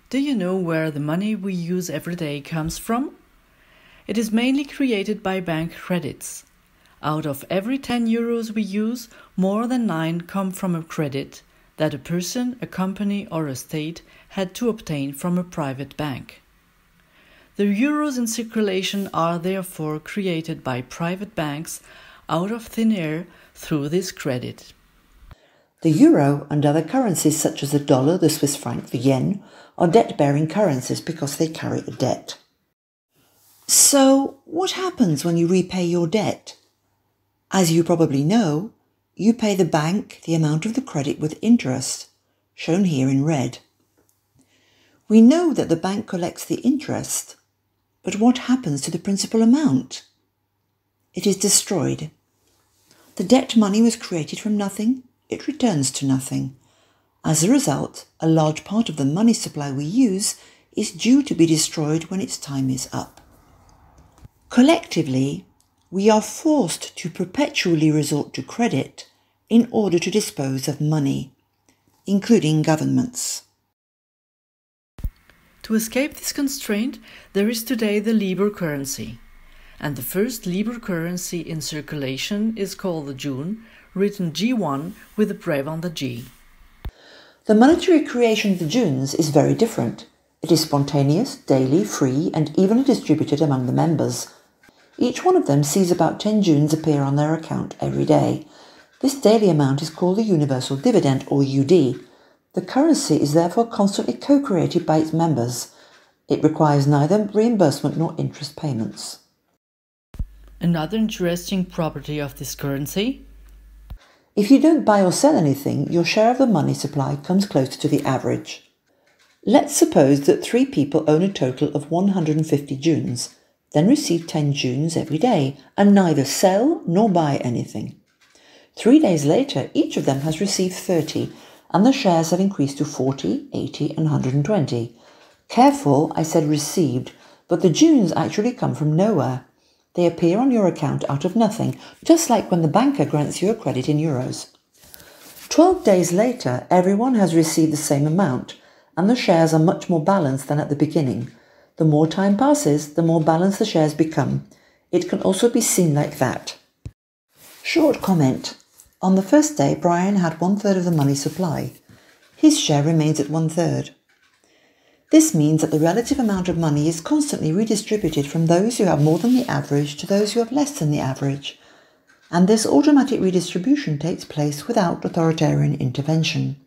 Do you know where the money we use every day comes from? It is mainly created by bank credits. Out of every 10 euros we use, more than 9 come from a credit that a person, a company or a state had to obtain from a private bank. The euros in circulation are therefore created by private banks out of thin air through this credit. The euro and other currencies such as the dollar, the Swiss franc, the yen are debt-bearing currencies because they carry a debt. So, what happens when you repay your debt? As you probably know, you pay the bank the amount of the credit with interest, shown here in red. We know that the bank collects the interest, but what happens to the principal amount? It is destroyed. The debt money was created from nothing, it returns to nothing. As a result, a large part of the money supply we use is due to be destroyed when its time is up. Collectively, we are forced to perpetually resort to credit in order to dispose of money, including governments. To escape this constraint, there is today the Libre currency. And the first Libre currency in circulation is called the June, written G1 with a brev on the G. The monetary creation of the Junes is very different. It is spontaneous, daily, free and evenly distributed among the members. Each one of them sees about 10 Junes appear on their account every day. This daily amount is called the Universal Dividend, or UD. The currency is therefore constantly co-created by its members. It requires neither reimbursement nor interest payments. Another interesting property of this currency: if you don't buy or sell anything, your share of the money supply comes closer to the average. Let's suppose that 3 people own a total of 150 Junes, then receive 10 Junes every day, and neither sell nor buy anything. 3 days later, each of them has received 30, and the shares have increased to 40, 80 and 120. Careful, I said received, but the Junes actually come from nowhere. They appear on your account out of nothing, just like when the banker grants you a credit in euros. 12 days later, everyone has received the same amount, and the shares are much more balanced than at the beginning. The more time passes, the more balanced the shares become. It can also be seen like that. Short comment. On the first day, Brian had 1/3 of the money supply. His share remains at 1/3. This means that the relative amount of money is constantly redistributed from those who have more than the average to those who have less than the average. And this automatic redistribution takes place without authoritarian intervention.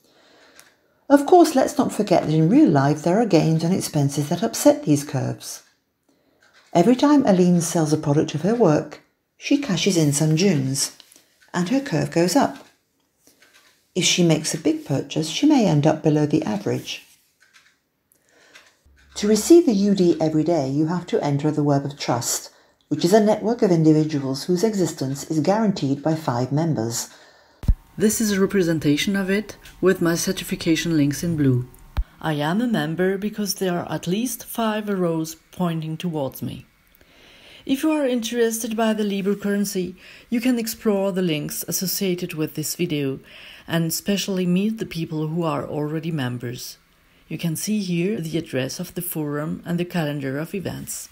Of course, let's not forget that in real life there are gains and expenses that upset these curves. Every time Aline sells a product of her work, she cashes in some Junes, and her curve goes up. If she makes a big purchase, she may end up below the average. To receive the UD every day, you have to enter the web of trust, which is a network of individuals whose existence is guaranteed by 5 members. This is a representation of it with my certification links in blue. I am a member because there are at least 5 arrows pointing towards me. If you are interested by the Libre currency, you can explore the links associated with this video and especially meet the people who are already members. You can see here the address of the forum and the calendar of events.